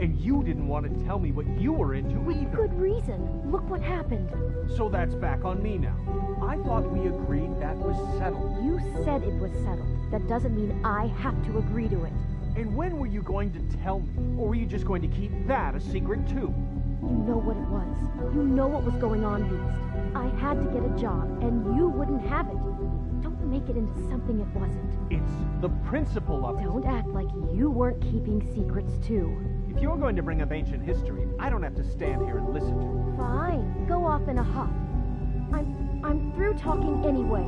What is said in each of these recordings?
And you didn't want to tell me what you were into either. Good reason. Look what happened. So that's back on me now. I thought we agreed that was settled. You said it was settled. That doesn't mean I have to agree to it. And when were you going to tell me? Or were you just going to keep that a secret too? You know what it was. You know what was going on, Beast. I had to get a job, and you wouldn't have it. Don't make it into something it wasn't. It's the principle of it. Don't act like you weren't keeping secrets too. If you're going to bring up ancient history, I don't have to stand here and listen to it. Fine. Go off in a huff. I'm through talking anyway.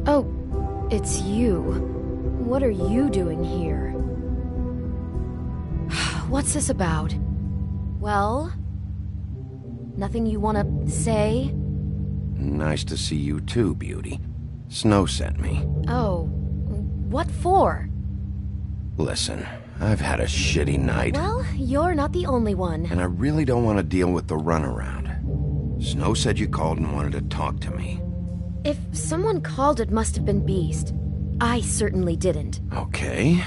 Oh, it's you. What are you doing here? What's this about? Well? Nothing you want to say? Nice to see you too, Beauty. Snow sent me. Oh, what for? Listen, I've had a shitty night. Well, you're not the only one. And I really don't want to deal with the runaround. Snow said you called and wanted to talk to me. If someone called, it must have been Beast. I certainly didn't. Okay,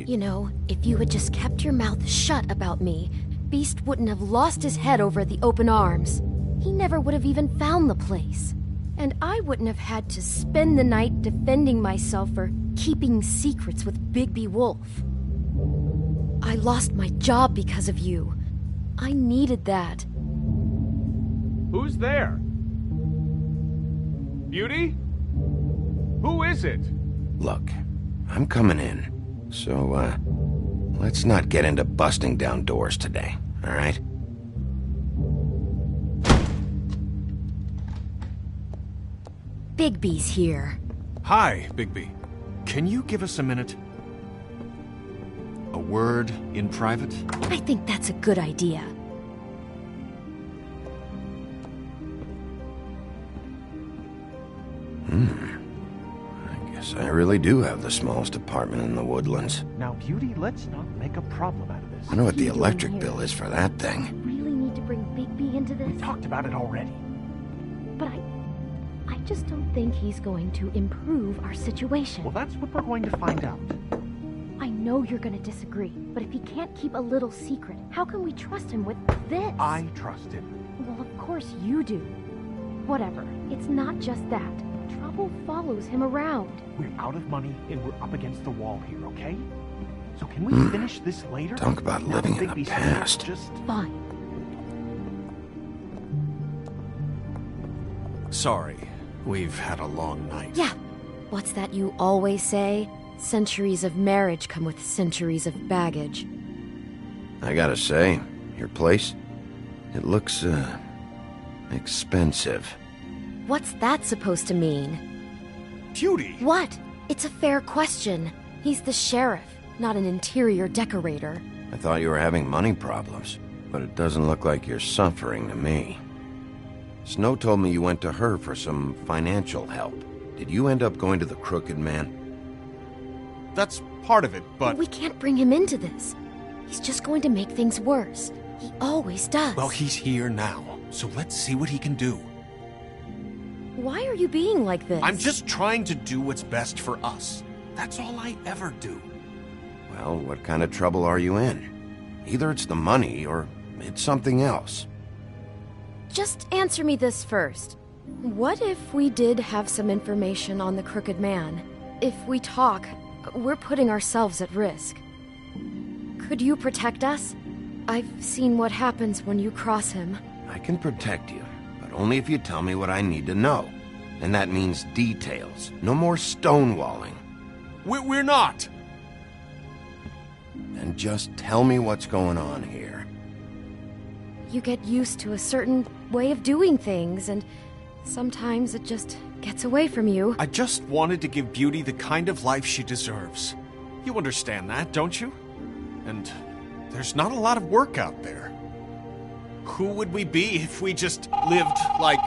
You know, if you had just kept your mouth shut about me, Beast wouldn't have lost his head over at the open arms. He never would have even found the place. And I wouldn't have had to spend the night defending myself for keeping secrets with Bigby Wolf. I lost my job because of you. I needed that. Who's there? Beauty? Who is it? Look, I'm coming in. So, let's not get into busting down doors today, all right? Bigby's here. Hi, Bigby. Can you give us a minute? A word in private? I think that's a good idea. I guess I really do have the smallest apartment in the Woodlands. Now, Beauty, let's not make a problem out of this. I know what the You doing electric here? bill is for that thing. Really need to bring Bigby into We this? talked about it already. But I just don't think he's going to improve our situation. Well, that's what we're going to find out. I know you're gonna disagree, but if he can't keep a little secret, how can we trust him with this? I trust him. Well, of course you do. Whatever. It's not just that. Trouble follows him around. We're out of money and we're up against the wall here, okay? So can we finish this later? Talk about Now living in Bigby's the here, past. Just Fine. Sorry, we've had a long night. Yeah. What's that you always say? Centuries of marriage come with centuries of baggage. I gotta say, your place, it looks, expensive. What's that supposed to mean? Beauty! What? It's a fair question. He's the sheriff, not an interior decorator. I thought you were having money problems, but it doesn't look like you're suffering to me. Snow told me you went to her for some financial help. Did you end up going to the Crooked Man? That's part of it, but... We can't bring him into this. He's just going to make things worse. He always does. Well, he's here now, so let's see what he can do. Why are you being like this? I'm just trying to do what's best for us. That's all I ever do. Well, what kind of trouble are you in? Either it's the money, or it's something else. Just answer me this first. What if we did have some information on the Crooked Man? If we talk, we're putting ourselves at risk. Could you protect us? I've seen what happens when you cross him. I can protect you, but only if you tell me what I need to know. And that means details. No more stonewalling. We're not! And just tell me what's going on here. You get used to a certain way of doing things, and sometimes it just gets away from you. I just wanted to give Beauty the kind of life she deserves. You understand that, don't you? And there's not a lot of work out there. Who would we be if we just lived like...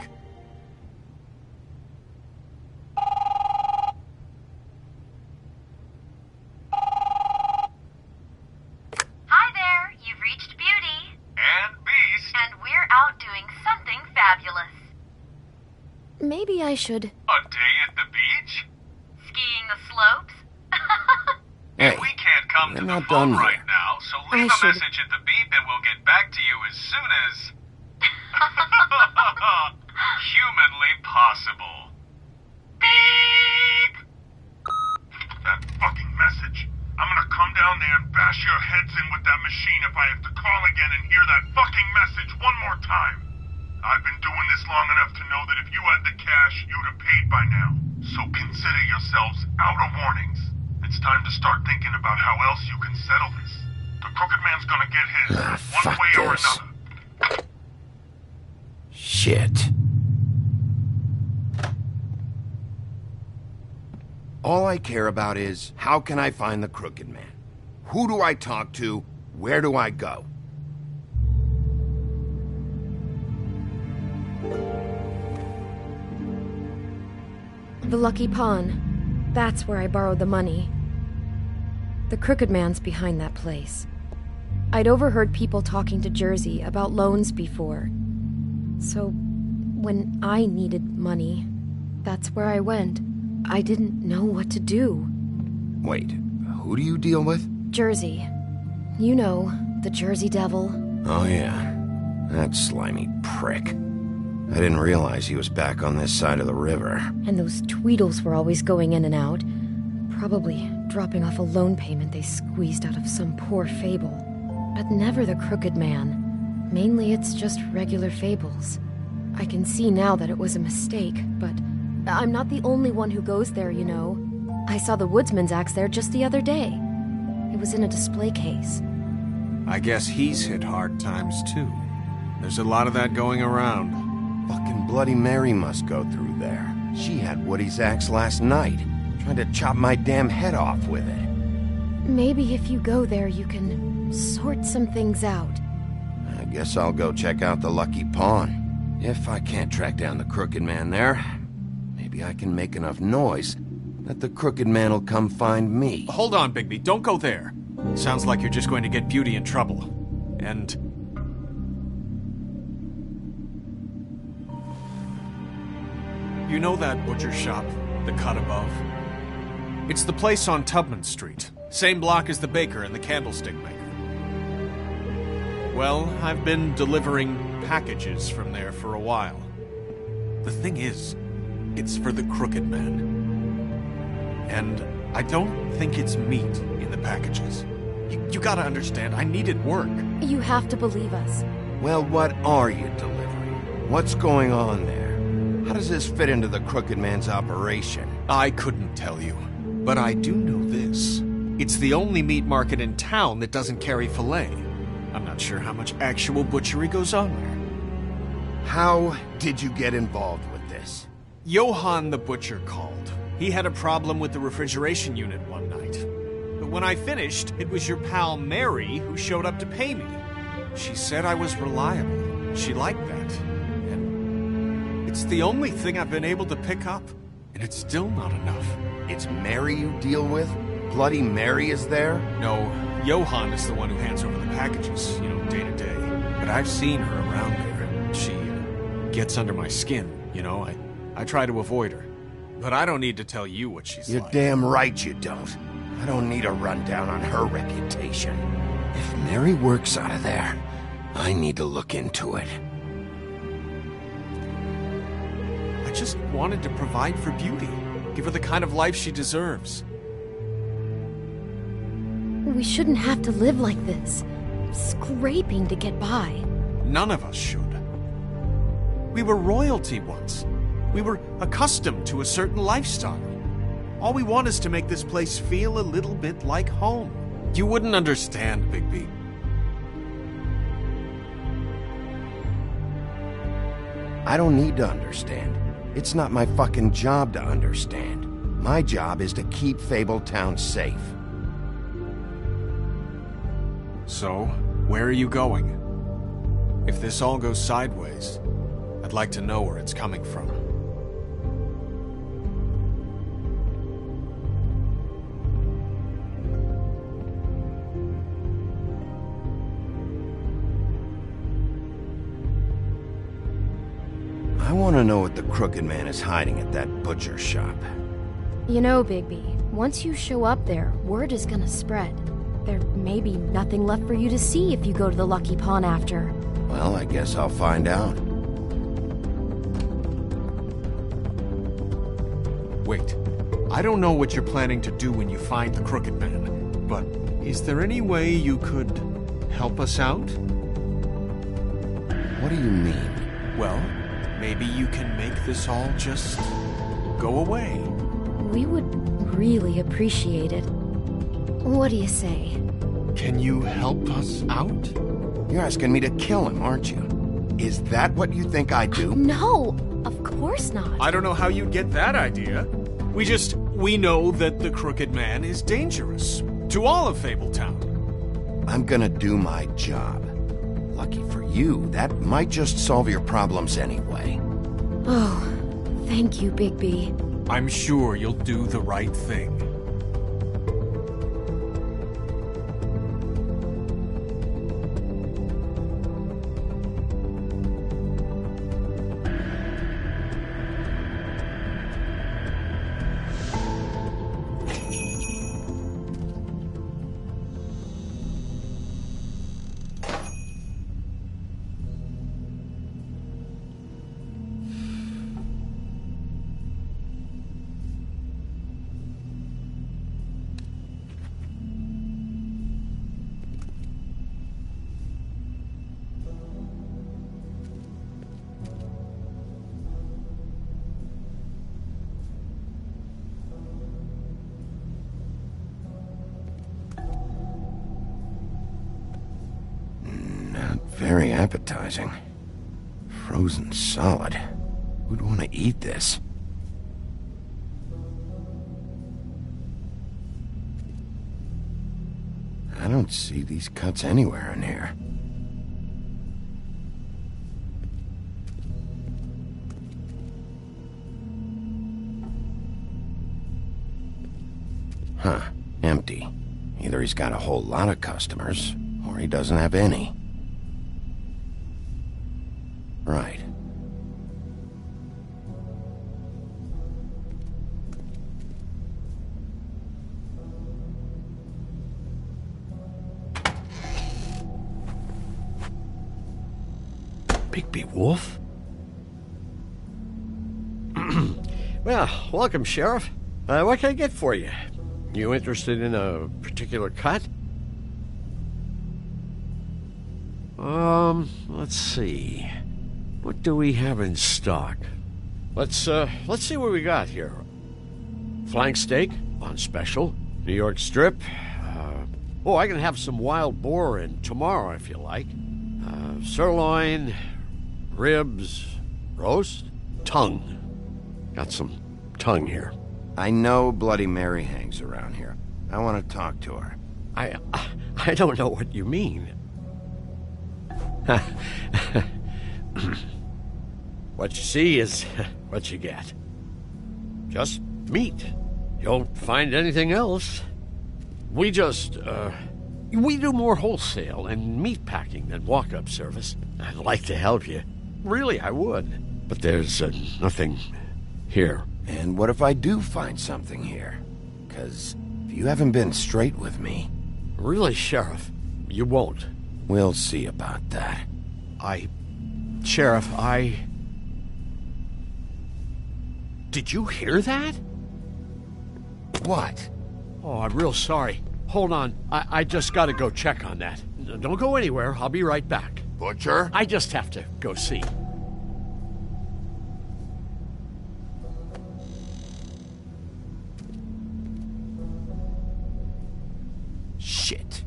Hi there, you've reached Beauty. And Beast. maybe I should... A day at the beach? Skiing the slopes? Hey, We can't come we're to the not phone done right yet. now, so leave I a should- message at the beep and we'll get back to you as soon as... humanly possible. Beep! That fucking message. I'm gonna come down there and bash your heads in with that machine if I have to call again and hear that fucking message one more time. I've been doing this long enough to know that if you had the cash, you'd have paid by now. So consider yourselves out of warnings. It's time to start thinking about how else you can settle this. The Crooked Man's gonna get his, one fuck way or this. another. Shit. All I care about is, how can I find the Crooked Man? Who do I talk to? Where do I go? The Lucky Pawn. That's where I borrowed the money. The Crooked Man's behind that place. I'd overheard people talking to Jersey about loans before. So, when I needed money, that's where I went. I didn't know what to do. Wait, who do you deal with? Jersey. You know, the Jersey Devil. Oh yeah, that slimy prick. I didn't realize he was back on this side of the river. And those Tweedles were always going in and out. Probably dropping off a loan payment they squeezed out of some poor fable. But never the Crooked Man. Mainly it's just regular fables. I can see now that it was a mistake, but I'm not the only one who goes there, you know. I saw the Woodsman's axe there just the other day. It was in a display case. I guess he's hit hard times too. There's a lot of that going around. Fucking Bloody Mary must go through there. She had Woody's axe last night. Tried to chop my damn head off with it. Maybe if you go there, you can sort some things out. I guess I'll go check out the Lucky Pawn. If I can't track down the Crooked Man there, maybe I can make enough noise that the Crooked Man will come find me. Hold on, Bigby. Don't go there. Sounds like you're just going to get Beauty in trouble. And... you know that butcher shop, the cut above? It's the place on Tubman Street. Same block as the baker and the candlestick maker. Well, I've been delivering packages from there for a while. The thing is, it's for the Crooked Man. And I don't think it's meat in the packages. You gotta understand, I needed work. You have to believe us. Well, what are you delivering? What's going on there? How does this fit into the Crooked Man's operation? I couldn't tell you, but I do know this. It's the only meat market in town that doesn't carry filet. I'm not sure how much actual butchery goes on there. How did you get involved with this? Johann the butcher called. He had a problem with the refrigeration unit one night. But when I finished, it was your pal Mary who showed up to pay me. She said I was reliable. She liked that. And it's the only thing I've been able to pick up. And it's still not enough. It's Mary you deal with? Bloody Mary is there? No, Johann is the one who hands over the packages, day to day. But I've seen her around there. She gets under my skin, I try to avoid her. But I don't need to tell you what she's You're like. damn right you don't. I don't need a rundown on her reputation. If Mary works out of there, I need to look into it. I just wanted to provide for Beauty. Give her the kind of life she deserves. We shouldn't have to live like this. Scraping to get by. None of us should. We were royalty once. We were accustomed to a certain lifestyle. All we want is to make this place feel a little bit like home. You wouldn't understand, Bigby. I don't need to understand. It's not my fucking job to understand. My job is to keep Fabletown safe. So, where are you going? If this all goes sideways, I'd like to know where it's coming from. I want to know what the Crooked Man is hiding at that butcher shop. You know, Bigby, once you show up there, word is gonna spread. There may be nothing left for you to see if you go to the Lucky Pawn after. Well, I guess I'll find out. Wait. I don't know what you're planning to do when you find the Crooked Man, but is there any way you could help us out? What do you mean? Well, maybe you can make this all just go away. We would really appreciate it. What do you say? Can you help us out? You're asking me to kill him, aren't you? Is that what you think I do? No, of course not. I don't know how you'd get that idea. We know that the Crooked Man is dangerous to all of Fabletown. I'm gonna do my job. Lucky for you, that might just solve your problems anyway. Oh, thank you, Bigby. I'm sure you'll do the right thing. Very appetizing. Frozen solid. Who'd want to eat this? I don't see these cuts anywhere in here. Huh. Empty. Either he's got a whole lot of customers, or he doesn't have any. Right. Bigby Wolf? Well, welcome, Sheriff. What can I get for you? You interested in a particular cut? Let's see. What do we have in stock? Let's see what we got here. Flank steak on special. New York strip. I can have some wild boar in tomorrow if you like. Sirloin, ribs, roast, tongue. Got some tongue here. I know Bloody Mary hangs around here. I want to talk to her. I don't know what you mean. What you see is what you get. Just meat. You won't find anything else. We do more wholesale and meat packing than walk-up service. I'd like to help you. Really, I would. But there's nothing here. And what if I do find something here? 'Cause if you haven't been straight with me... Really, Sheriff, you won't. We'll see about that. Sheriff, Did you hear that? What? Oh, I'm real sorry. Hold on. I just gotta go check on that. Don't go anywhere. I'll be right back. Butcher? I just have to go see. Shit.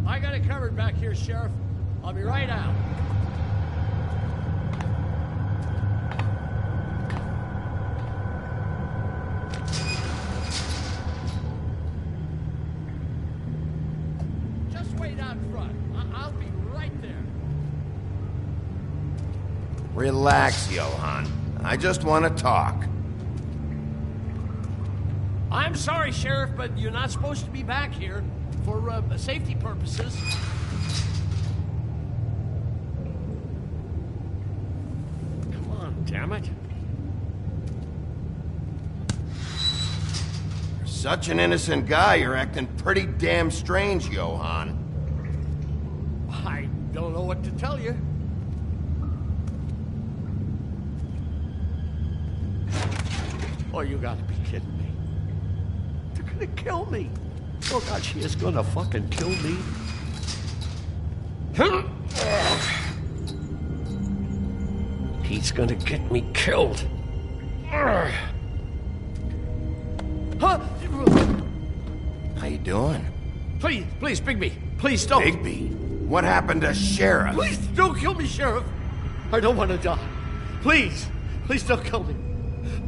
I got it covered back here, Sheriff. I'll be right out. Just wait out front. I'll be right there. Relax, Johan. I just want to talk. I'm sorry, Sheriff, but you're not supposed to be back here for safety purposes. Come on, damn it. You're such an innocent guy, you're acting pretty damn strange, Johann. I don't know what to tell you. Oh, you gotta be kidding me. They're gonna kill me. Oh, God, she is gonna fucking kill me. He's gonna get me killed. Huh? How you doing? Please, Bigby. Please don't. Bigby? What happened to Sheriff? Please don't kill me, Sheriff. I don't want to die. Please don't kill me.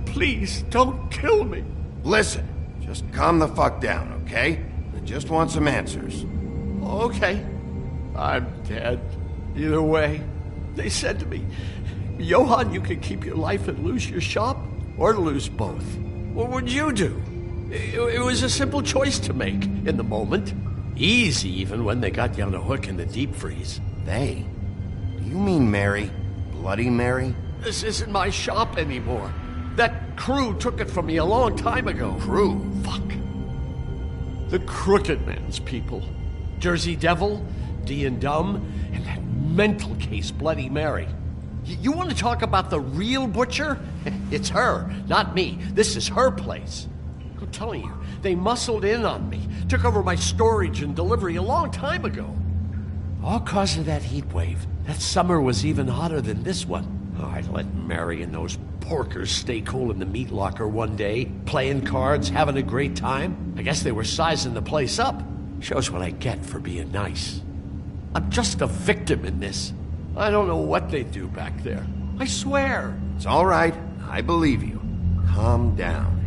Please don't kill me. Listen, just calm the fuck down, okay? I just want some answers. Okay. I'm dead. Either way. They said to me, Johann, you can keep your life and lose your shop, or lose both. What would you do? It was a simple choice to make in the moment. Easy, even when they got you on a hook in the deep freeze. They? Do you mean Mary? Bloody Mary? This isn't my shop anymore. That crew took it from me a long time ago. Crew? Fuck. The Crooked Man's people. Jersey Devil, D and Dumb, and that mental case, Bloody Mary. You want to talk about the real butcher? It's her, not me. This is her place. I'm telling you, they muscled in on me, took over my storage and delivery a long time ago. All cause of that heat wave. That summer was even hotter than this one. Oh, I'd let Mary and those porkers stay cool in the meat locker one day, playing cards, having a great time. I guess they were sizing the place up. Shows what I get for being nice. I'm just a victim in this. I don't know what they do back there. I swear. It's all right. I believe you. Calm down.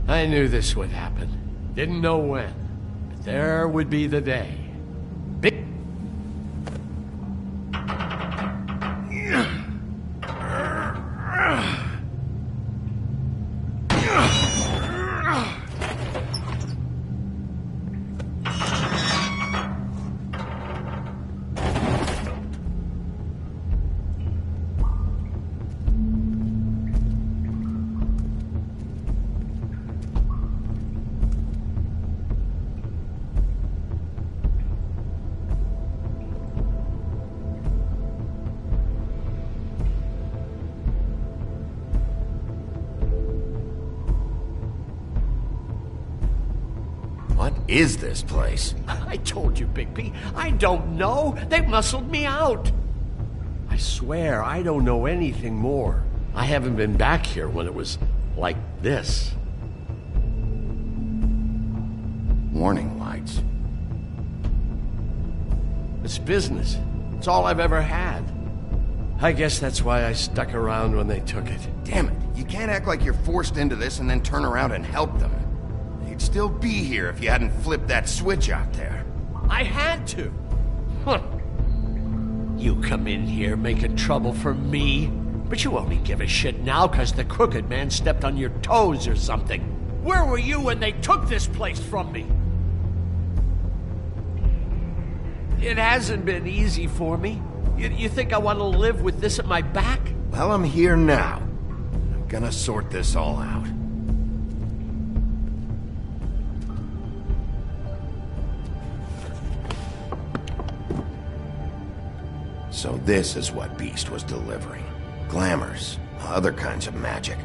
I knew this would happen. Didn't know when. But there would be the day. Big... What is this place? I told you, Bigby. I don't know. They muscled me out. I swear, I don't know anything more. I haven't been back here when it was like this. Warning lights. It's business. It's all I've ever had. I guess that's why I stuck around when they took it. Damn it. You can't act like you're forced into this and then turn around and help them. You'd still be here if you hadn't flipped that switch out there. I had to. Huh. You come in here making trouble for me, but you only give a shit now because the Crooked Man stepped on your toes or something. Where were you when they took this place from me? It hasn't been easy for me. You think I want to live with this at my back? Well, I'm here now. I'm gonna sort this all out. So this is what Beast was delivering. Glamours, other kinds of magic.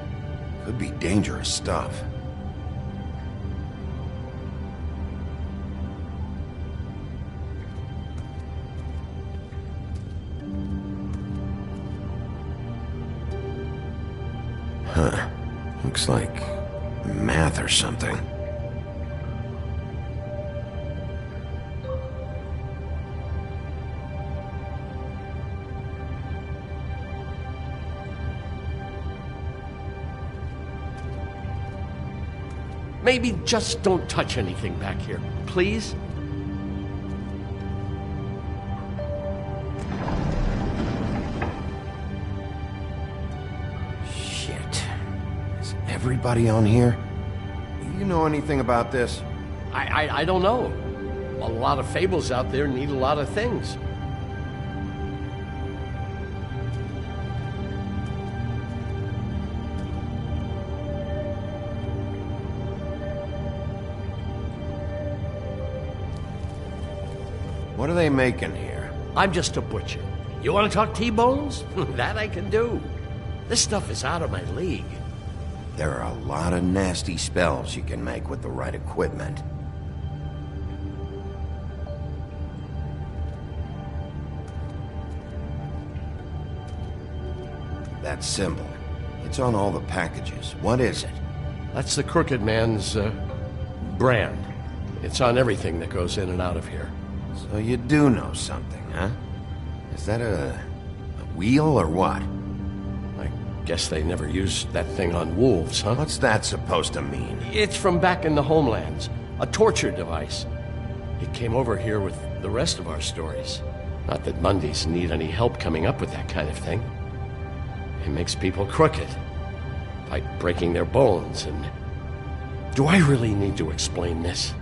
Could be dangerous stuff. Huh. Looks like math or something. Maybe just don't touch anything back here, please? Shit. Is everybody on here? Do you know anything about this? I don't know. A lot of fables out there need a lot of things. What are they making here? I'm just a butcher. You want to talk T-bones? That I can do. This stuff is out of my league. There are a lot of nasty spells you can make with the right equipment. That symbol. It's on all the packages. What is it? That's the Crooked Man's, brand. It's on everything that goes in and out of here. So you do know something, huh? Is that a wheel or what? I guess they never used that thing on wolves, huh? What's that supposed to mean? It's from back in the homelands. A torture device. It came over here with the rest of our stories. Not that Mundies need any help coming up with that kind of thing. It makes people crooked. By breaking their bones and... Do I really need to explain this?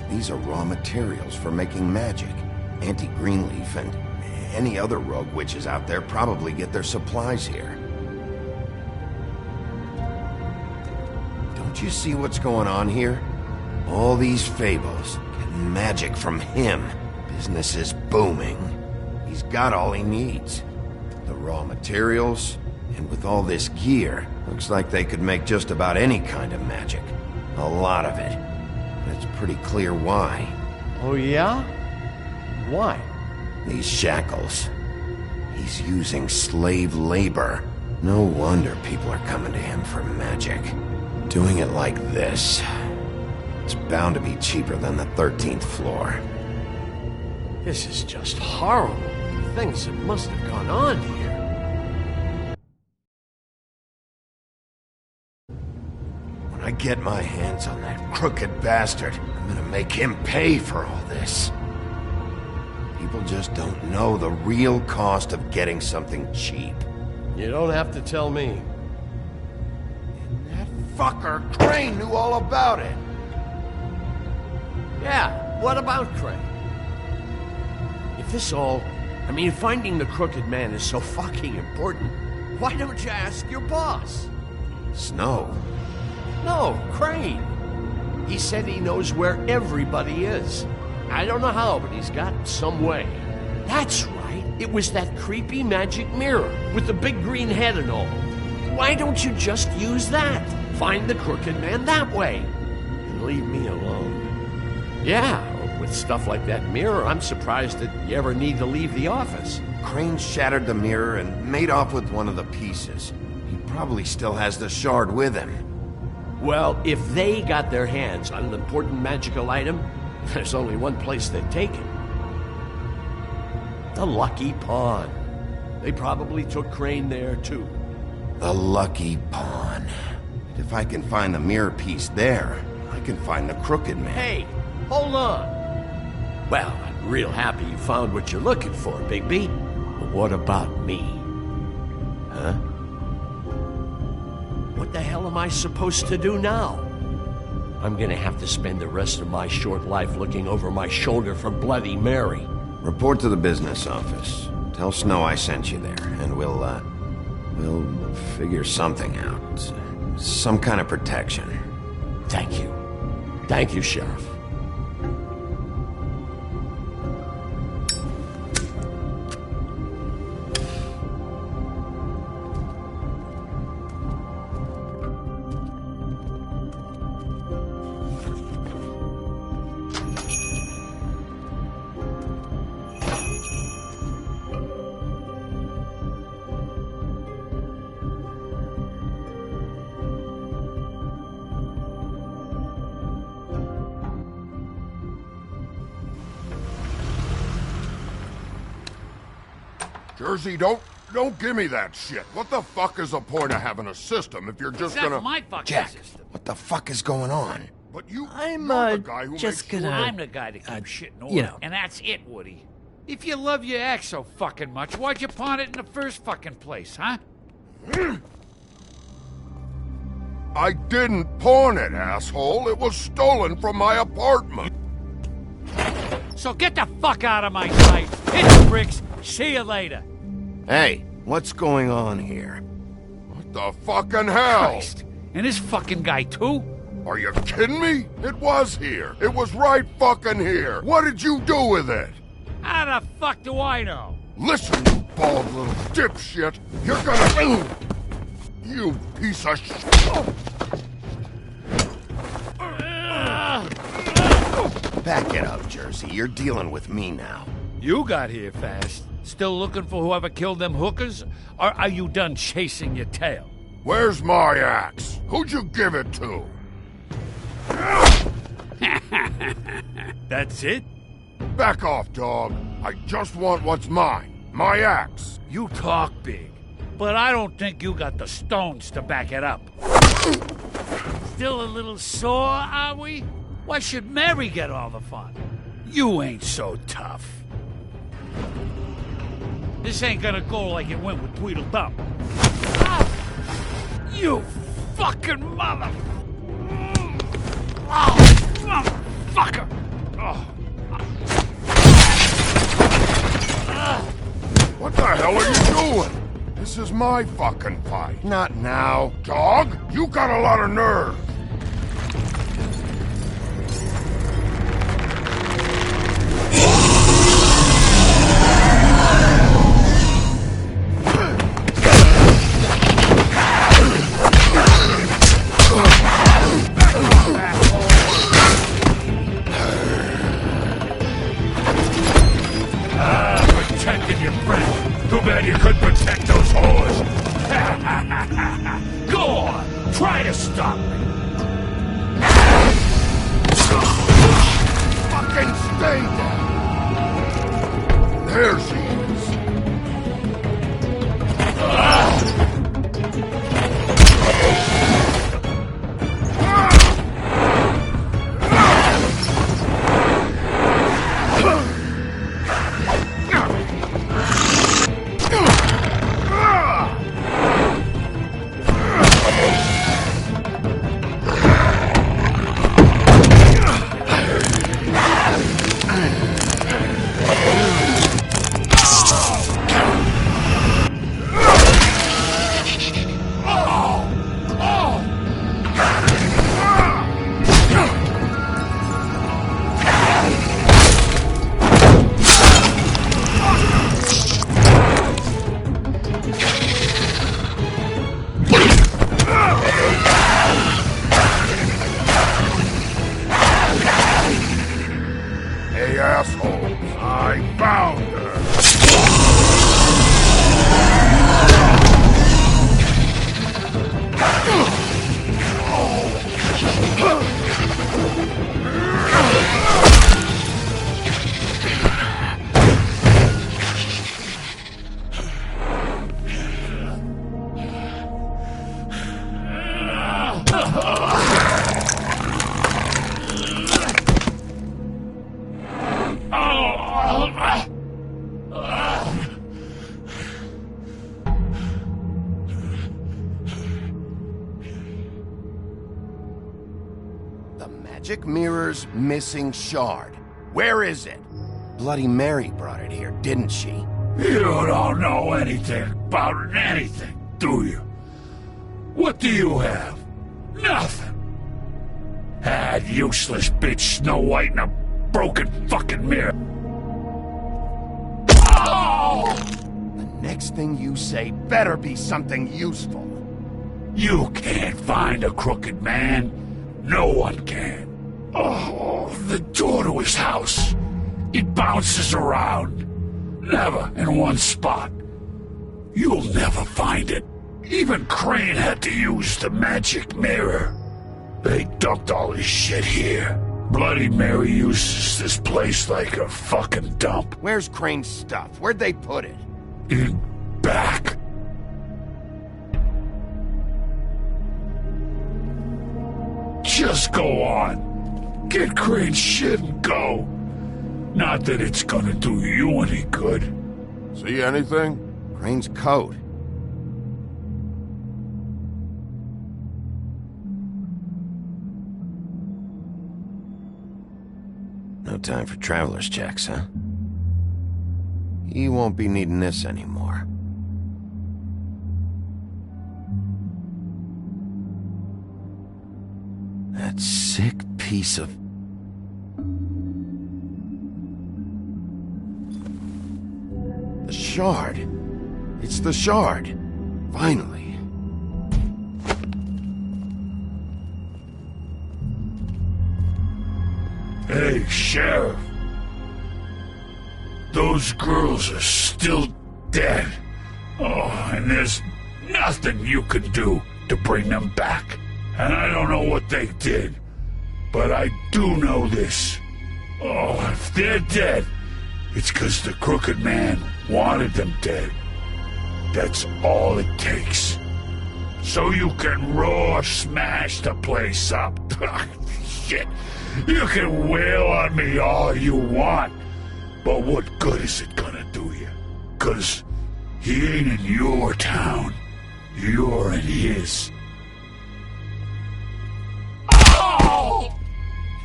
These are raw materials for making magic. Auntie Greenleaf and any other rogue witches out there probably get their supplies here. Don't you see what's going on here? All these fables, getting magic from him. Business is booming. He's got all he needs. The raw materials, and with all this gear, looks like they could make just about any kind of magic. A lot of it. It's pretty clear why. Oh, yeah? Why? These shackles. He's using slave labor. No wonder people are coming to him for magic. Doing it like this. It's bound to be cheaper than the 13th floor. This is just horrible. The things that must have gone on here. When I get my hands on that crooked bastard, I'm gonna make him pay for all this. People just don't know the real cost of getting something cheap. You don't have to tell me. And that fucker Crane knew all about it. Yeah, what about Crane? If this all... finding the Crooked Man is so fucking important, why don't you ask your boss? Snow? No, Crane. He said he knows where everybody is. I don't know how, but he's got some way. That's right. It was that creepy magic mirror with the big green head and all. Why don't you just use that? Find the Crooked Man that way. And leave me alone. Yeah, with stuff like that mirror, I'm surprised that you ever need to leave the office. Crane shattered the mirror and made off with one of the pieces. He probably still has the shard with him. Well, if they got their hands on an important magical item, there's only one place they'd take it. The Lucky Pawn. They probably took Crane there, too. The Lucky Pawn. If I can find the mirror piece there, I can find the Crooked Man. Hey, hold on. Well, I'm real happy you found what you're looking for, Bigby. But what about me? Huh? What the hell am I supposed to do now? I'm gonna have to spend the rest of my short life looking over my shoulder for Bloody Mary. Report to the business office. Tell Snow I sent you there, and we'll figure something out. Some kind of protection. Thank you. Thank you, Sheriff. Jersey, don't give me that shit. What the fuck is the point of having a system if you're just That's gonna... my fucking Jack, system. what the fuck is going on? But you... I'm, you're the guy who just makes gonna... sure... I'm the guy to keep shit in order. you know. And that's it, Woody. If you love your ex so fucking much, why'd you pawn it in the first fucking place, huh? I didn't pawn it, asshole. It was stolen from my apartment. So get the fuck out of my sight. Hit the bricks. See you later. Hey, what's going on here? What the fucking hell? Christ. And this fucking guy, too? Are you kidding me? It was here. It was right fucking here. What did you do with it? How the fuck do I know? Listen, you bald little dipshit. You're gonna... You piece of shit. Back it up, Jersey. You're dealing with me now. You got here fast. Still looking for whoever killed them hookers? Or are you done chasing your tail? Where's my axe? Who'd you give it to? That's it? Back off, dog. I just want what's mine. My axe. You talk big, but I don't think you got the stones to back it up. Still a little sore, are we? Why should Mary get all the fun? You ain't so tough. This ain't gonna go like it went with Tweedledum. Ah! You fucking mother... Oh, motherfucker! Oh. What the hell are you doing? This is my fucking fight. Not now. Dog, you got a lot of nerve. Protecting your friend. Too bad you couldn't protect those whores. Go on, try to stop me. Fucking stay there. There she is. Hey, assholes, I found her. The magic mirror's missing shard. Where is it? Bloody Mary brought it here, didn't she? You don't know anything about anything, do you? What do you have? Nothing. That useless bitch Snow White and a broken fucking mirror. Oh! The next thing you say better be something useful. You can't find a crooked man. No one can. Oh, the door to his house. It bounces around. Never in one spot. You'll never find it. Even Crane had to use the magic mirror. They dumped all his shit here. Bloody Mary uses this place like a fucking dump. Where's Crane's stuff? Where'd they put it? In back. Just go on. Get Crane's shit and go. Not that it's gonna do you any good. See anything? Crane's coat. No time for traveler's checks, huh? He won't be needing this anymore. That sick piece of... The shard. It's the shard. Finally. Hey, Sheriff. Those girls are still dead. Oh, and there's nothing you can do to bring them back. And I don't know what they did, but I do know this. Oh, if they're dead, it's 'cause the Crooked Man wanted them dead. That's all it takes. So you can roar smash the place up. Shit. You can wail on me all you want, but what good is it gonna do you? 'Cause he ain't in your town. You're in his. Oh!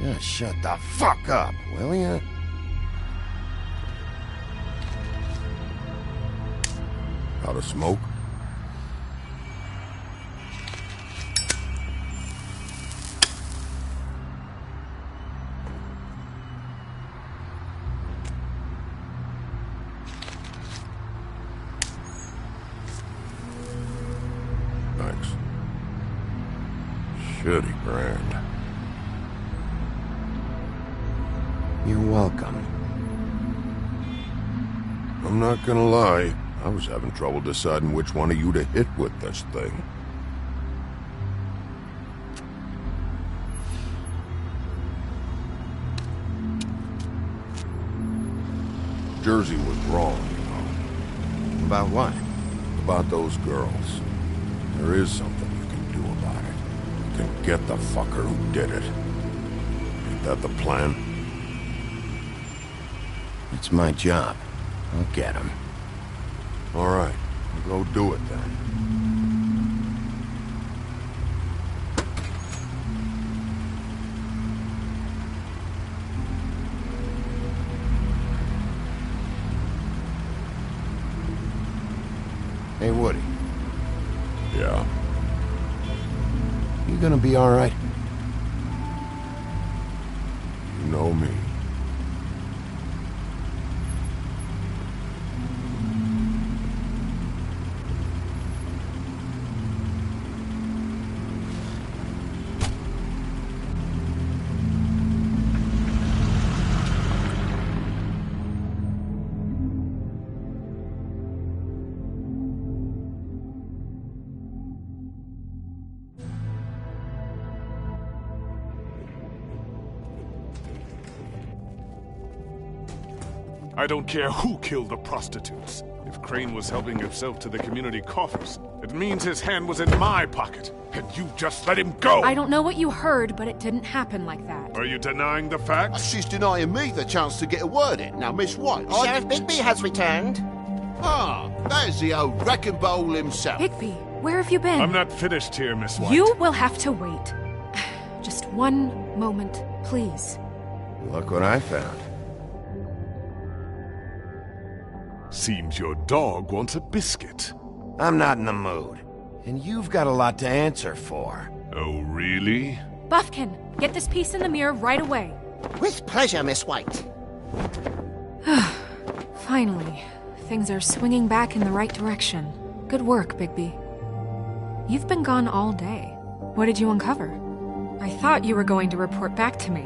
Just shut the fuck up, will ya? Out of smoke? Thanks. Shitty brand. You're welcome. I'm not gonna lie. I was having trouble deciding which one of you to hit with this thing. Jersey was wrong, you know. About what? About those girls. There is something you can do about it. You can get the fucker who did it. Ain't that the plan? It's my job. I'll get him. All right, go do it then. Hey, Woody. Yeah. You gonna be all right? You know me. I don't care who killed the prostitutes. If Crane was helping himself to the community coffers, it means his hand was in my pocket, and you just let him go! I don't know what you heard, but it didn't happen like that. Are you denying the fact? She's denying me the chance to get a word in. Now, Miss White... Sheriff Bigby has returned. Ah, there's the old wrecking bowl himself. Bigby, where have you been? I'm not finished here, Miss White. You will have to wait. Just one moment, please. Look what I found. Seems your dog wants a biscuit. I'm not in the mood. And you've got a lot to answer for. Oh, really? Buffkin, get this piece in the mirror right away. With pleasure, Miss White. Finally, things are swinging back in the right direction. Good work, Bigby. You've been gone all day. What did you uncover? I thought you were going to report back to me.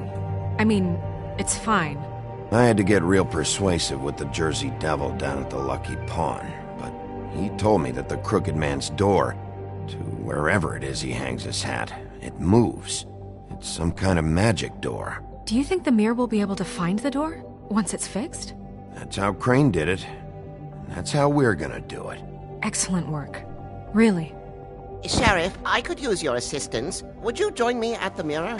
I mean, it's fine. I had to get real persuasive with the Jersey Devil down at the Lucky Pawn, but he told me that the Crooked Man's door, to wherever it is he hangs his hat, it moves. It's some kind of magic door. Do you think the mirror will be able to find the door, once it's fixed? That's how Crane did it. And that's how we're gonna do it. Excellent work. Really. Sheriff, I could use your assistance. Would you join me at the mirror?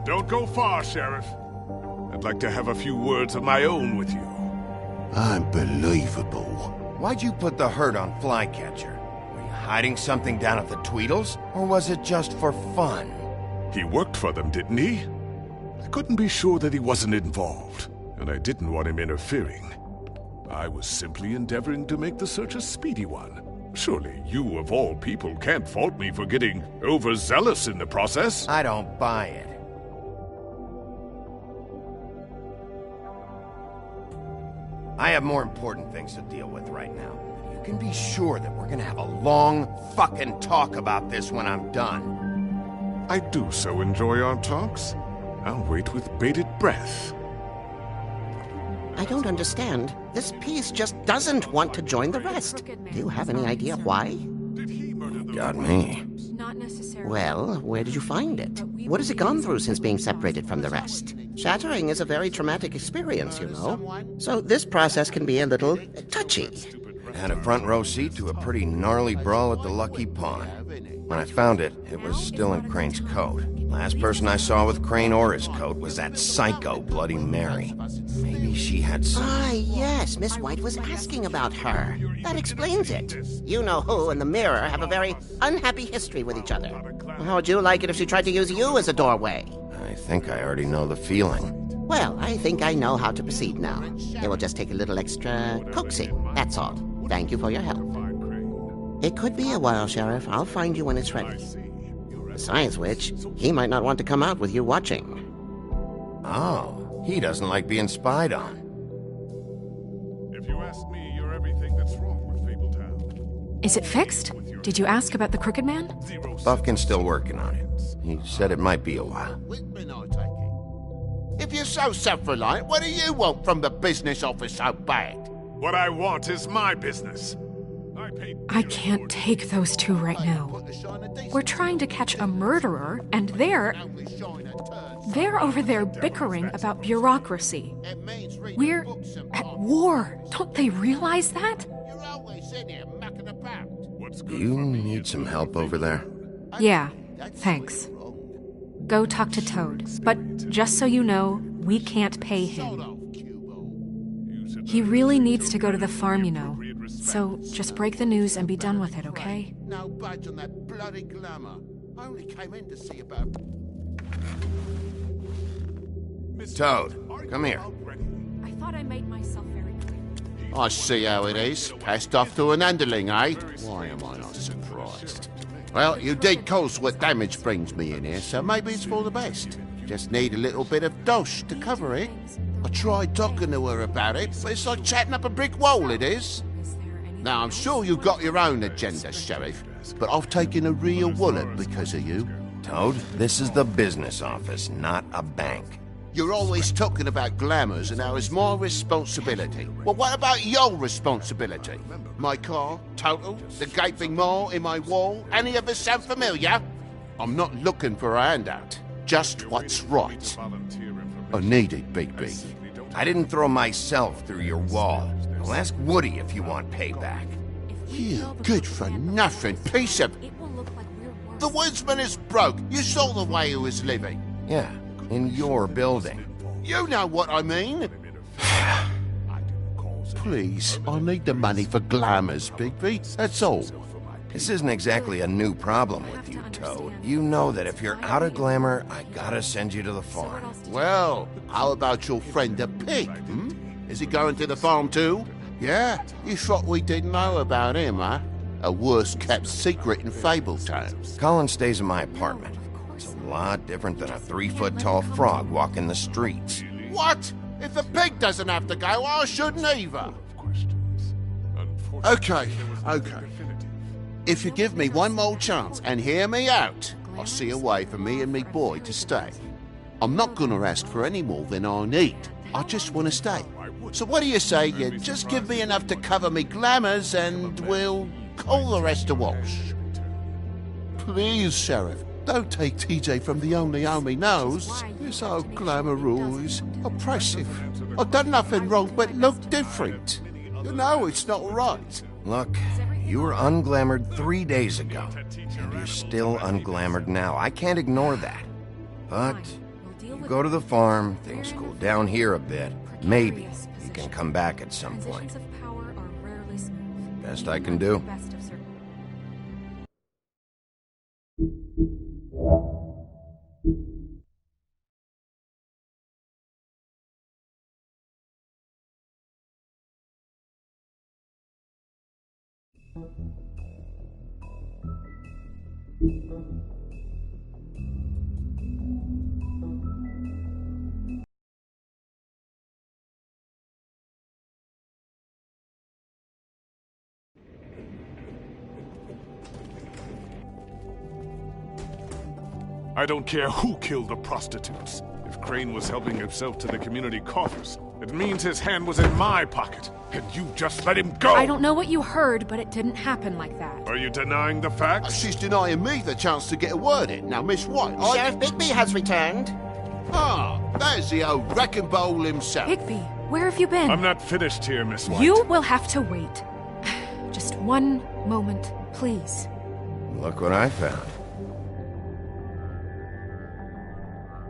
Don't go far, Sheriff. I'd like to have a few words of my own with you. Unbelievable. Why'd you put the hurt on Flycatcher? Were you hiding something down at the Tweedles? Or was it just for fun? He worked for them, didn't he? I couldn't be sure that he wasn't involved, and I didn't want him interfering. I was simply endeavoring to make the search a speedy one. Surely you, of all people, can't fault me for getting overzealous in the process. I don't buy it. I have more important things to deal with right now. You can be sure that we're gonna have a long fucking talk about this when I'm done. I do so enjoy our talks. I'll wait with bated breath. I don't understand. This piece just doesn't want to join the rest. Do you have any idea why? Got me. Not necessarily. Well, where did you find it? What has it gone through since being separated from the rest? Shattering is a very traumatic experience, you know. So this process can be a little touchy. Had a front row seat to a pretty gnarly brawl at the Lucky Pond. When I found it, it was still in Crane's coat. Last person I saw with Crane or his coat was that psycho Bloody Mary. Maybe she had some... Ah, yes, Miss White was asking about her. That explains it. You know who and the Mirror have a very unhappy history with each other. How would you like it if she tried to use you as a doorway? I think I already know the feeling. Well, I think I know how to proceed now. It will just take a little extra coaxing, that's all. Thank you for your help. It could be a while, Sheriff. I'll find you when it's ready. Besides which, he might not want to come out with you watching. Oh, he doesn't like being spied on. If you ask me, you're everything that's wrong with Fabletown. Is it fixed? Did you ask about the Crooked Man? Buffkin's still working on it. He said it might be a while. If you're so self-reliant, what do you want from the business office so bad? What I want is my business. I can't take those two right now. We're trying to catch a murderer, and they're over there bickering about bureaucracy. We're at war. Don't they realize that? Do you need some help over there? Yeah, thanks. Go talk to Toad. But just so you know, we can't pay him. He really needs to go to the farm, you know. So just break the news and be done with it, okay? No budge on that bloody glamour. I only came in to see about... Toad, come here. I thought I made myself very clear. I see how it is. Passed off to an underling, eh? Why am I not surprised? Well, you did cause what damage brings me in here, so maybe it's for the best. Just need a little bit of dosh to cover it. I tried talking to her about it, but it's like chatting up a brick wall, it is. Now, I'm sure you've got your own agenda, Sheriff, but I've taken a real wallet because of you. Toad, this is the business office, not a bank. You're always talking about glamours and how it's my responsibility. Well, what about your responsibility? My car, total, the gaping maw in my wall, any of us sound familiar? I'm not looking for a handout, just what's right. I need it, Bigby. I didn't throw myself through your wall. I'll ask Woody if you want payback. You good-for-nothing piece of... The woodsman is broke. You saw the way he was living. Yeah, in your building. You know what I mean. Please, I need the money for glamours, Bigby. That's all. This isn't exactly a new problem with you, Toad. You know that if you're out of glamour, I gotta send you to the farm. Well, how about your friend the pig, hmm? Is he going to the farm too? Yeah? You thought we didn't know about him, huh? A worst-kept secret in Fabletown. Colin stays in my apartment. It's a lot different than a 3-foot-tall frog walking the streets. What? If the pig doesn't have to go, I shouldn't either. Okay. If you give me one more chance and hear me out, I'll see a way for me and me boy to stay. I'm not gonna ask for any more than I need. I just want to stay. So what do you say you just give me enough to cover me glamours and we'll call the rest a wash? Please, Sheriff, don't take TJ from the only home he knows. He's so glamorous, oppressive. I've done nothing wrong but look different. You know it's not right. Look, you were unglamored 3 days ago, and you're still unglamored now. I can't ignore that. But You go to the farm, things cool down here a bit. Maybe you can come back at some point. Best I can do. I don't care who killed the prostitutes. If Crane was helping himself to the community coffers, it means his hand was in my pocket, and you just let him go! I don't know what you heard, but it didn't happen like that. Are you denying the facts? She's denying me the chance to get a word in. Now, Miss White, Sheriff Bigby has returned. Ah, there's the old wrecking ball himself. Bigby, where have you been? I'm not finished here, Miss White. You will have to wait. Just one moment, please. Look what I found.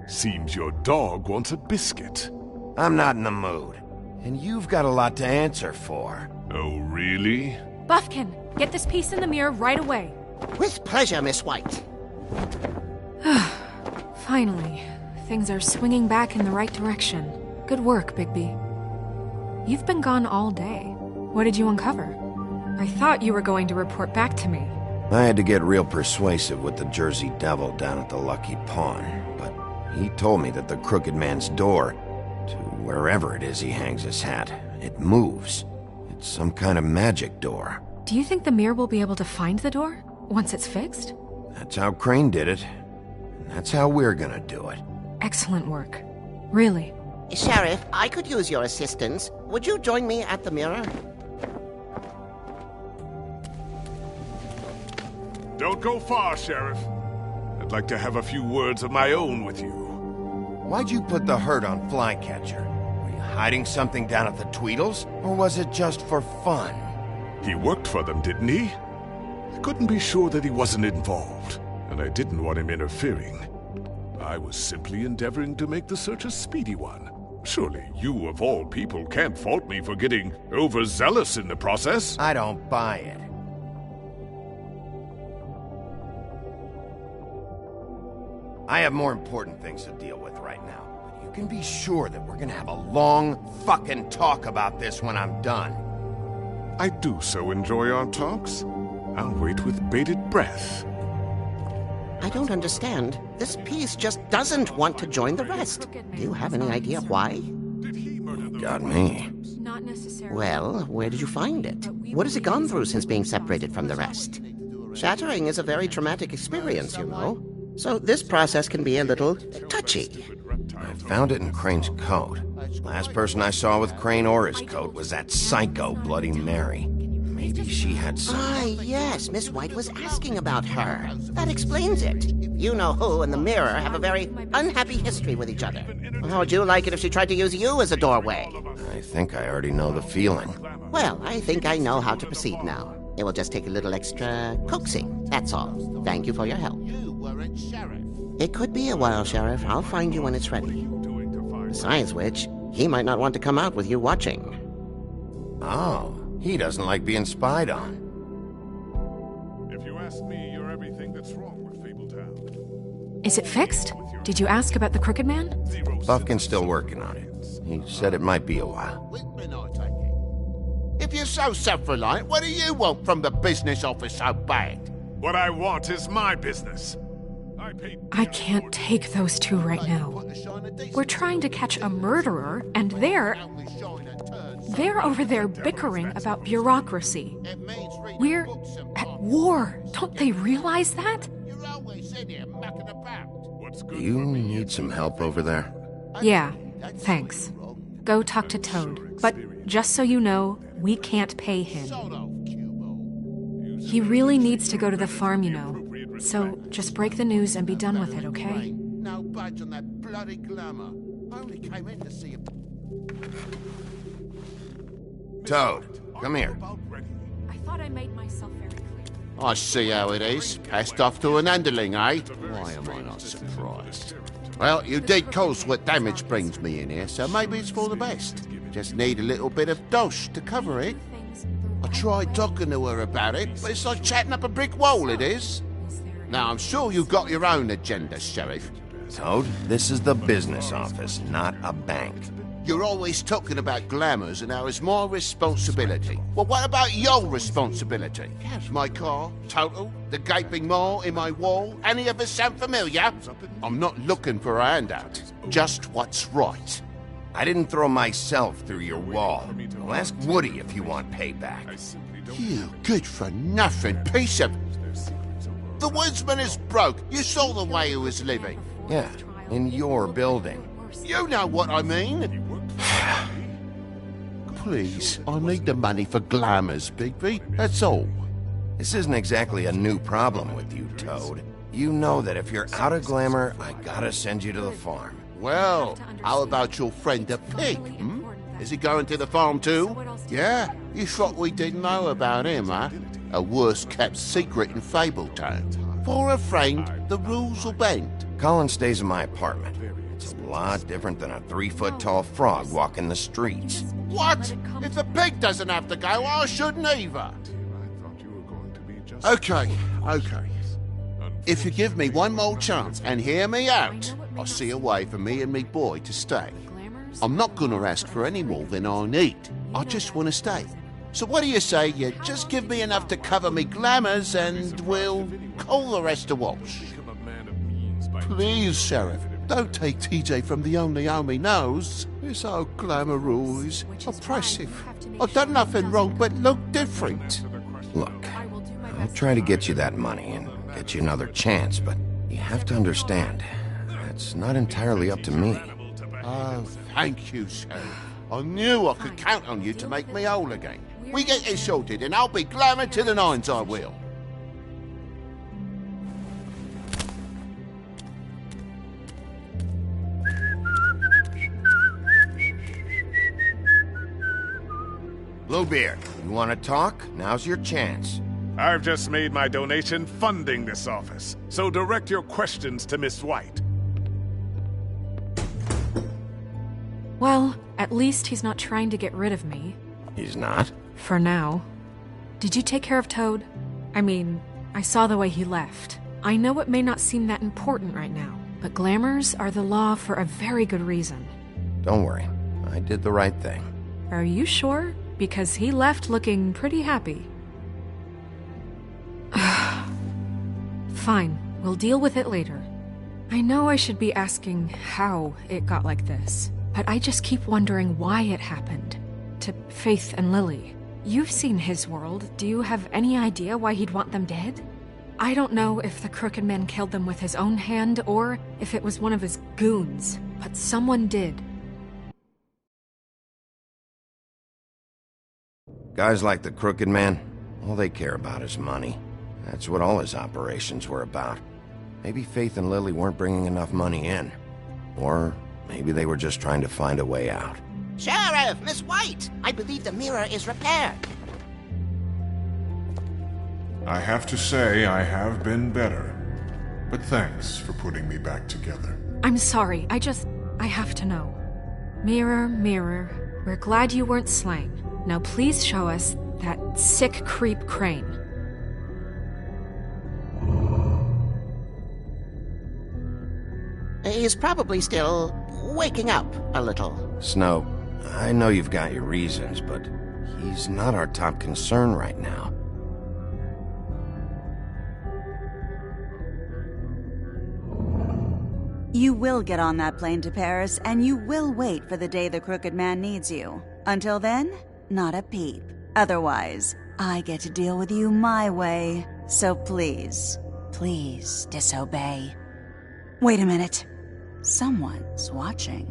Seems your dog wants a biscuit. I'm not in the mood. And you've got a lot to answer for. Oh, really? Buffkin, get this piece in the mirror right away. With pleasure, Miss White. Finally, things are swinging back in the right direction. Good work, Bigby. You've been gone all day. What did you uncover? I thought you were going to report back to me. I had to get real persuasive with the Jersey Devil down at the Lucky Pawn, but he told me that the Crooked Man's door, to wherever it is he hangs his hat, it moves. It's some kind of magic door. Do you think the mirror will be able to find the door once it's fixed? That's how Crane did it. And that's how we're gonna do it. Excellent work. Really. Sheriff, I could use your assistance. Would you join me at the mirror? Don't go far, Sheriff. I'd like to have a few words of my own with you. Why'd you put the hurt on Flycatcher? Were you hiding something down at the Tweedles? Or was it just for fun? He worked for them, didn't he? I couldn't be sure that he wasn't involved, and I didn't want him interfering. I was simply endeavoring to make the search a speedy one. Surely you, of all people, can't fault me for getting overzealous in the process. I don't buy it. I have more important things to deal with right now. But you can be sure that we're gonna have a long fucking talk about this when I'm done. I do so enjoy our talks. I'll wait with bated breath. I don't understand. This piece just doesn't want to join the rest. Do you have any idea why? Got me. Not necessarily. Well, where did you find it? What has it gone through since being separated from the rest? Shattering is a very traumatic experience, you know. So this process can be a little touchy. I found it in Crane's coat. Last person I saw with Crane or his coat was that psycho Bloody Mary. Maybe she had some... Ah, yes, Miss White was asking about her. That explains it. You know who and the mirror have a very unhappy history with each other. How would you like it if she tried to use you as a doorway? I think I already know the feeling. Well, I think I know how to proceed now. It will just take a little extra coaxing, that's all. Thank you for your help. It could be a while, Sheriff. I'll find you when it's ready. Besides which, he might not want to come out with you watching. Oh, he doesn't like being spied on. If you ask me, you're everything that's wrong with Fabletown. Is it fixed? Did you ask about the Crooked Man? Buffkin's still working on it. He said it might be a while. If you're so self-reliant, what do you want from the business office so bad? What I want is my business. I can't take those two right now. We're trying to catch a murderer, and they're over there bickering about bureaucracy. We're at war. Don't they realize that? Do you need some help over there? Yeah, thanks. Go talk to Toad. But just so you know, we can't pay him. He really needs to go to the farm, you know. So just break the news and be done with it, okay? No budge on that bloody glamour. I only came in to see him. Toad, come here. I thought I made myself very clear. I see how it is. Passed off to an underling, eh? Why am I not surprised? Well, you did cause what damage brings me in here, so maybe it's for the best. Just need a little bit of dosh to cover it. I tried talking to her about it, but it's like chatting up a brick wall, it is. Now, I'm sure you've got your own agenda, Sheriff. Toad, this is the business office, not a bank. You're always talking about glamours and how it's my responsibility. Well, what about your responsibility? My car, total, the gaping maw in my wall, any of us sound familiar? I'm not looking for a handout, just what's right. I didn't throw myself through your wall. Well, ask Woody if you want payback. You good-for-nothing piece of... The woodsman is broke. You saw the way he was living. Yeah, in your building. You know what I mean. Please, I need the money for glamours, Bigby. That's all. This isn't exactly a new problem with you, Toad. You know that if you're out of glamour, I gotta send you to the farm. Well, how about your friend the pig, hmm? Is he going to the farm too? Yeah? You thought we didn't know about him, huh? A worst-kept secret in Fabletown. For a friend, the rules will bend. Colin stays in my apartment. It's a lot different than a 3-foot-tall frog walking the streets. What? If the pig doesn't have to go, I shouldn't either. Okay. If you give me one more chance and hear me out, I'll see a way for me and me boy to stay. I'm not gonna ask for any more than I need. I just want to stay. So what do you say you just give me enough to cover me glamours and we'll call the rest a wash? Please, Sheriff, don't take TJ from the only home he knows. This old glamour rule is oppressive. I've done nothing wrong but look different. Look, I'll try to get you that money and get you another chance, but you have to understand, that's not entirely up to me. Oh, thank you, Sheriff. I knew I could count on you to make me whole again. We get this sorted and I'll be glamour to the nines, I will. Bluebeard, you want to talk? Now's your chance. I've just made my donation funding this office, so direct your questions to Miss White. Well, at least he's not trying to get rid of me. He's not? For now. Did you take care of Toad? I mean, I saw the way he left. I know it may not seem that important right now, but glamours are the law for a very good reason. Don't worry, I did the right thing. Are you sure? Because he left looking pretty happy. Fine, we'll deal with it later. I know I should be asking how it got like this, but I just keep wondering why it happened. To Faith and Lily. You've seen his world. Do you have any idea why he'd want them dead? I don't know if the Crooked Man killed them with his own hand or if it was one of his goons, but someone did. Guys like the Crooked Man, all they care about is money. That's what all his operations were about. Maybe Faith and Lily weren't bringing enough money in. Or maybe they were just trying to find a way out. Sheriff, Miss White! I believe the mirror is repaired. I have to say I have been better. But thanks for putting me back together. I'm sorry, I have to know. Mirror, mirror, we're glad you weren't slain. Now please show us that sick creep Crane. He's probably still waking up a little. Snow, I know you've got your reasons, but he's not our top concern right now. You will get on that plane to Paris, and you will wait for the day the Crooked Man needs you. Until then, not a peep. Otherwise, I get to deal with you my way. So please, please disobey. Wait a minute. Someone's watching.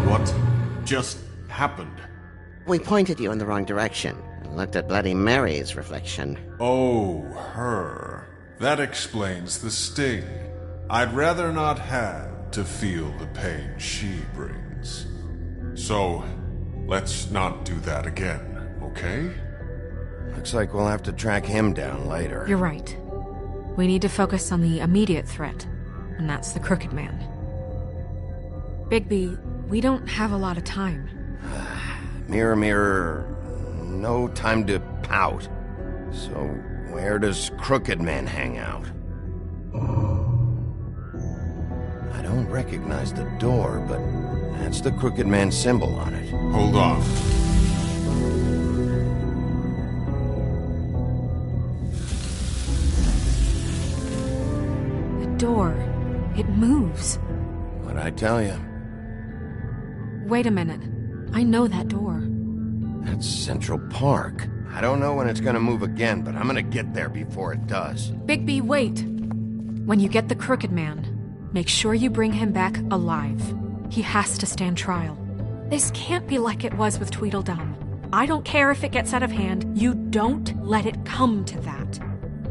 What just happened? We pointed you in the wrong direction and looked at Bloody Mary's reflection. Oh, her. That explains the sting. I'd rather not have to feel the pain she brings. So, let's not do that again, okay? Looks like we'll have to track him down later. You're right. We need to focus on the immediate threat, and that's the Crooked Man. Bigby, we don't have a lot of time. Mirror, mirror, no time to pout. So, where does Crooked Man hang out? I don't recognize the door, but that's the Crooked Man symbol on it. Hold on. The door. It moves. What'd I tell you? Wait a minute. I know that door. That's Central Park. I don't know when it's gonna move again, but I'm gonna get there before it does. Bigby, wait! When you get the Crooked Man, make sure you bring him back alive. He has to stand trial. This can't be like it was with Tweedledum. I don't care if it gets out of hand. You don't let it come to that.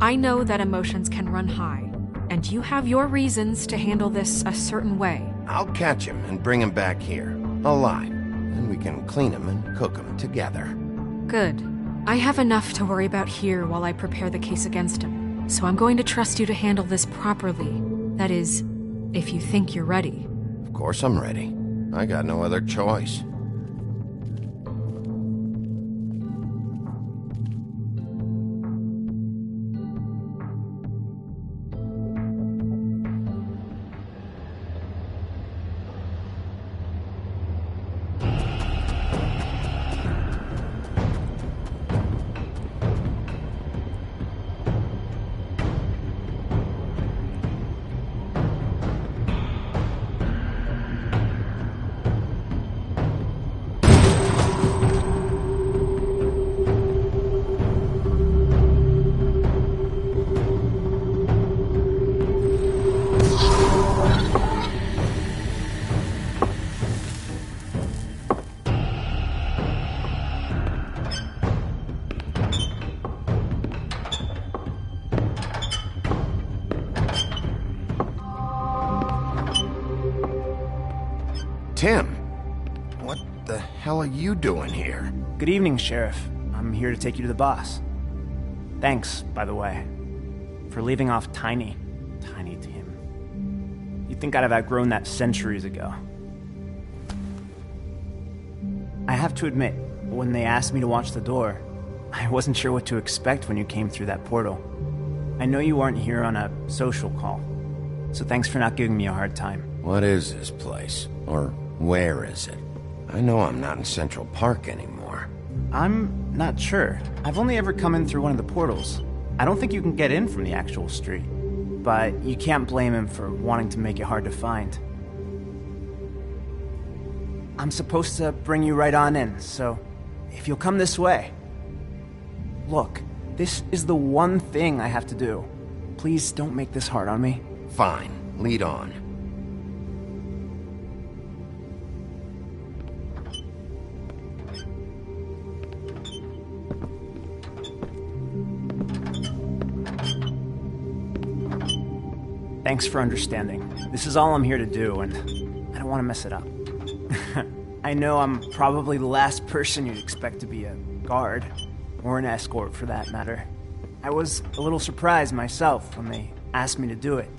I know that emotions can run high, and you have your reasons to handle this a certain way. I'll catch him and bring him back here, alive. Then we can clean him and cook him together. Good. I have enough to worry about here while I prepare the case against him. So I'm going to trust you to handle this properly. That is, if you think you're ready. Of course I'm ready. I got no other choice. Tim, what the hell are you doing here? Good evening, Sheriff. I'm here to take you to the boss. Thanks, by the way, for leaving off Tiny to him. You'd think I'd have outgrown that centuries ago. I have to admit, when they asked me to watch the door, I wasn't sure what to expect when you came through that portal. I know you aren't here on a social call, so thanks for not giving me a hard time. What is this place? Or where is it? I know I'm not in Central Park anymore. I'm not sure. I've only ever come in through one of the portals. I don't think you can get in from the actual street. But you can't blame him for wanting to make it hard to find. I'm supposed to bring you right on in, so if you'll come this way. Look, this is the one thing I have to do. Please don't make this hard on me. Fine, lead on. Thanks for understanding. This is all I'm here to do, and I don't want to mess it up. I know I'm probably the last person you'd expect to be a guard, or an escort for that matter. I was a little surprised myself when they asked me to do it.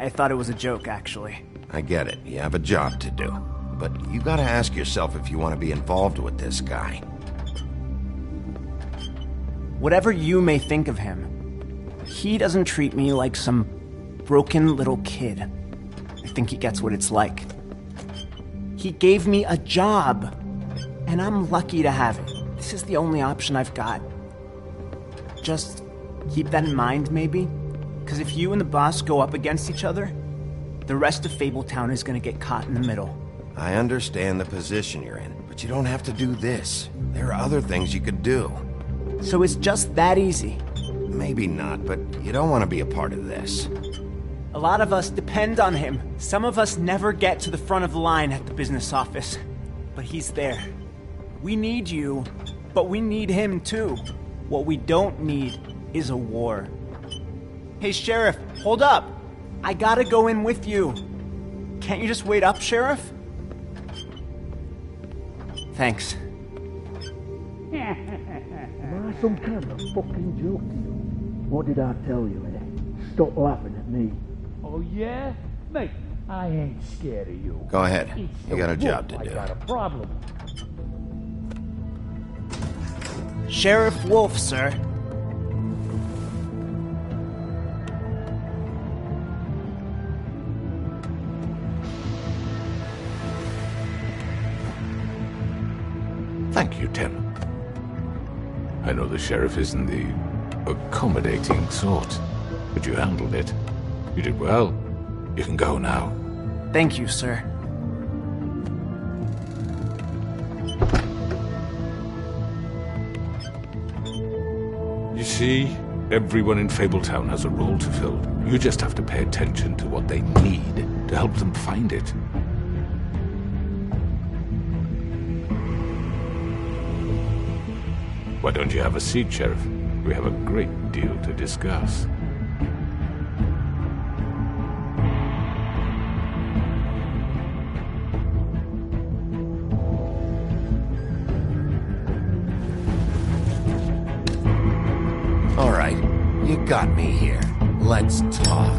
I thought it was a joke, actually. I get it. You have a job to do. But you gotta ask yourself if you want to be involved with this guy. Whatever you may think of him, he doesn't treat me like some broken little kid. I think he gets what it's like. He gave me a job, and I'm lucky to have it. This is the only option I've got. Just keep that in mind, maybe? Because if you and the boss go up against each other, the rest of Fabletown is going to get caught in the middle. I understand the position you're in, but you don't have to do this. There are other things you could do. So it's just that easy? Maybe not, but you don't want to be a part of this. A lot of us depend on him. Some of us never get to the front of the line at the business office. But he's there. We need you, but we need him too. What we don't need is a war. Hey, Sheriff, hold up! I gotta go in with you. Can't you just wait up, Sheriff? Thanks. Am I some kind of fucking joke to you? What did I tell you, eh? Stop laughing at me. Oh, yeah? Mate, I ain't scared of you. Go ahead. It's You got a the job to wolf do. I got a problem. Sheriff Wolf, sir. Thank you, Tim. I know the sheriff isn't the accommodating sort, but you handled it. You did well. You can go now. Thank you, sir. You see, everyone in Fabletown has a role to fill. You just have to pay attention to what they need to help them find it. Why don't you have a seat, Sheriff? We have a great deal to discuss. All right, you got me here. Let's talk.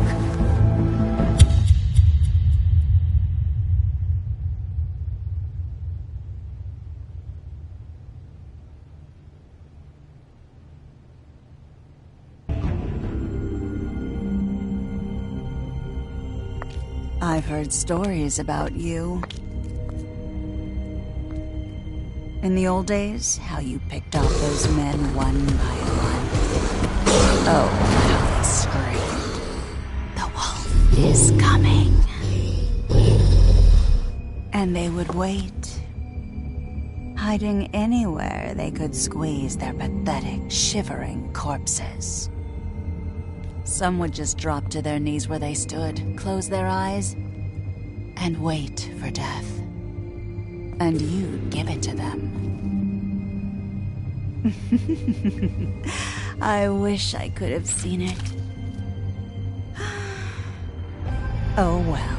I've heard stories about you. In the old days, how you picked off those men one by one. Oh, how they screamed. The wolf is coming. And they would wait, hiding anywhere they could squeeze their pathetic, shivering corpses. Some would just drop to their knees where they stood, close their eyes, and wait for death. And you'd give it to them. I wish I could have seen it. Oh well.